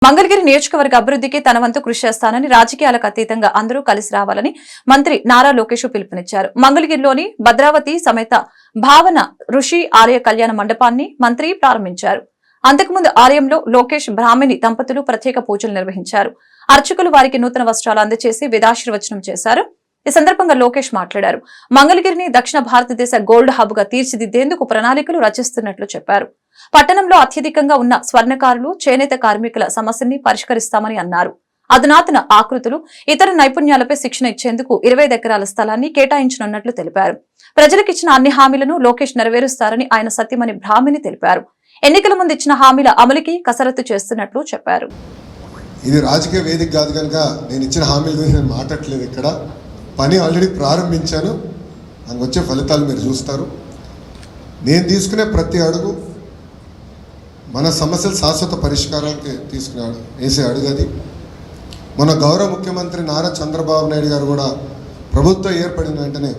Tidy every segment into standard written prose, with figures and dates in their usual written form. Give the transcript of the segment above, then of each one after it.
మంగళగిరి నియోజకవర్గ అభివృద్ధికి తన వంతు కృషి చేస్తానని రాజకీయాలకు అతీతంగా అందరూ కలిసి రావాలని మంత్రి నారా లోకేష్ పిలుపునిచ్చారు. మంగళగిరిలోని భద్రావతి సమేత భావన ఋషి ఆలయ కళ్యాణ మండపాన్ని మంత్రి ప్రారంభించారు. అంతకుముందు ఆలయంలో లోకేష్ బ్రాహ్మణి దంపతులు ప్రత్యేక పూజలు నిర్వహించారు. అర్చకులు వారికి నూతన వస్త్రాలు అందజేసి వేదాశీర్వచనం చేశారు. ఈ సందర్భంగా లోకేష్ మాట్లాడారు. మంగళగిరిని దక్షిణ భారతదేశ గోల్డ్ హబ్ గా తీర్చిదిద్దేందుకు ప్రణాళికలు రచిస్తున్నట్లు చెప్పారు. పట్టణంలో అత్యధికంగా ఉన్న స్వర్ణకారులు, చేనేత కార్మికుల సమస్యని పరిష్కరిస్తామని అన్నారు. అధునాతన ఆకృతులు, ఇతర నైపుణ్యాలపై శిక్షణ ఇచ్చేందుకు 25 ఎకరాల స్థలాన్ని కేటాయించనున్నట్లు తెలిపారు. ప్రజలకిచ్చిన అన్ని హామీలను లోకేష్ నెరవేరుస్తారని ఆయన సత్యమని బ్రాహ్మణి తెలిపారు. ఎన్నికల ముందు ఇచ్చిన హామీల అమలుకి కసరత్తు చేస్తున్నట్లు చెప్పారు. ఇది రాజకీయ వేదిక కాదు కనుక నేను ఇచ్చిన హామీల గురించి నేను మాట్లాడలేదు. ఇక్కడ పని ఆల్రెడీ ప్రారంభించాను. దానికి వచ్చే ఫలితాలు మీరు చూస్తారు. నేను తీసుకునే ప్రతి అడుగు మన సమస్యల శాశ్వత పరిష్కారానికి వేసే అడుగు అది. మన గౌరవ ముఖ్యమంత్రి నారా చంద్రబాబు నాయుడు గారు కూడా ప్రభుత్వం ఏర్పడిన వెంటనే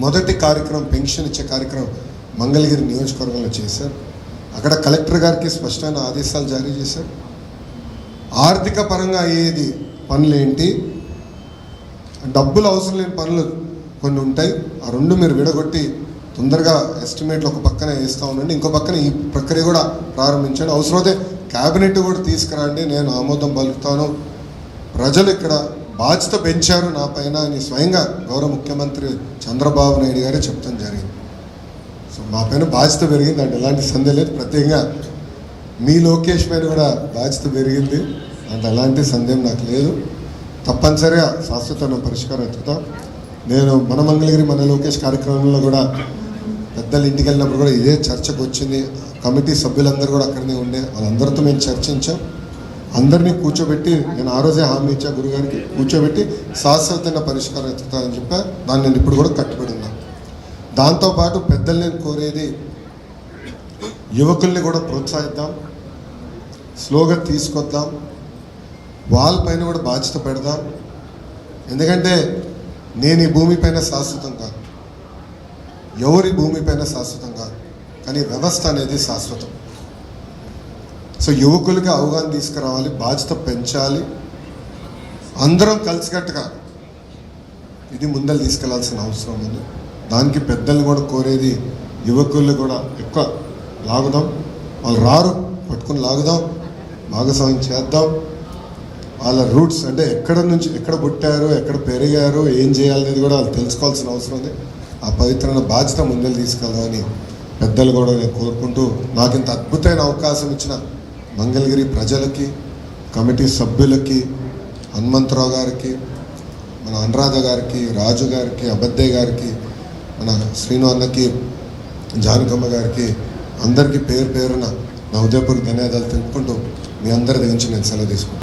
మొదటి కార్యక్రమం పెన్షన్ ఇచ్చే కార్యక్రమం మంగళగిరి నియోజకవర్గంలో చేశారు. అక్కడ కలెక్టర్ గారికి స్పష్టమైన ఆదేశాలు జారీ చేశారు. ఆర్థిక పరంగా అయ్యేది పనులేంటి, డబ్బులు అవసరం లేని పనులు కొన్ని ఉంటాయి. ఆ రెండు మీరు విడగొట్టి తొందరగా ఎస్టిమేట్లు ఒక పక్కన వేస్తూ ఉండండి. ఇంకో పక్కన ఈ ప్రక్రియ కూడా ప్రారంభించండి. అవసరమైతే క్యాబినెట్ కూడా తీసుకురండి, నేను ఆమోదం పలుకుతాను. ప్రజలు ఇక్కడ బాధ్యత పెంచారు నా పైన అని స్వయంగా గౌరవ ముఖ్యమంత్రి చంద్రబాబు నాయుడు గారే చెప్తాం జరిగింది. సో మా పైన బాధ్యత పెరిగింది అంటే ఎలాంటి సందేహం లేదు. ప్రత్యేకంగా మీ లోకేష్ పైన కూడా బాధ్యత పెరిగింది అంటే ఎలాంటి సందేహం నాకు లేదు. తప్పనిసరిగా శాశ్వతమైన పరిష్కారం ఎత్తుతాం. నేను మన మంగళగిరి మన లోకేష్ కార్యక్రమంలో కూడా పెద్దలు ఇంటికి వెళ్ళినప్పుడు కూడా ఇదే చర్చకు వచ్చింది. కమిటీ సభ్యులందరూ కూడా అక్కడనే ఉండే, వాళ్ళందరితో మేము చర్చించాం. అందరినీ కూర్చోబెట్టి నేను ఆ రోజే హామీ ఇచ్చా గురుగారికి, కూర్చోబెట్టి శాశ్వతమైన పరిష్కారం ఎత్తుతానని చెప్పా. దాన్ని నేను ఇప్పుడు కూడా కట్టుబడి ఉన్నాను. దాంతోపాటు పెద్దలు నేను కోరేది యువకుల్ని కూడా ప్రోత్సహిద్దాం, స్లోగా తీసుకొద్దాం, వాళ్ళపైన కూడా బాధ్యత పెడదాం. ఎందుకంటే నేను ఈ భూమిపైన శాశ్వతం కాదు, ఎవరి భూమిపైన శాశ్వతం కాదు, కానీ వ్యవస్థ అనేది శాశ్వతం. సో యువకులకి అవగాహన తీసుకురావాలి, బాధ్యత పెంచాలి, అందరం కలిసికట్టుగా ఇది ముందలు తీసుకెళ్లాల్సిన అవసరం ఉంది. దానికి పెద్దల్ని కూడా కోరేది యువకుల్ని కూడా ఎక్కువ లాగుదాం. వాళ్ళు రారు, పట్టుకుని లాగుదాం, భాగస్వామ్యం చేద్దాం. వాళ్ళ రూట్స్ అంటే ఎక్కడ నుంచి ఎక్కడ పుట్టారు, ఎక్కడ పెరిగారు, ఏం చేయాలనేది కూడా వాళ్ళు తెలుసుకోవాల్సిన అవసరం ఉంది. ఆ పవిత్రమైన బాధ్యత ముందలు తీసుకెళ్దామని పెద్దలు కూడా నేను కోరుకుంటూ, నాకు ఇంత అద్భుతమైన అవకాశం ఇచ్చిన మంగళగిరి ప్రజలకి, కమిటీ సభ్యులకి, హనుమంతరావు గారికి, మన అనురాధ గారికి, రాజు గారికి, అబద్దయ్య గారికి, మన శ్రీను అన్నకి, జానకమ్మ గారికి, అందరికీ పేరు పేరున నా హృదయపూర్వక ధన్యవాదాలు తెలుపుకుంటూ మీ అందరి దగ్గర నుంచి నేను సెలవు తీసుకుంటాను.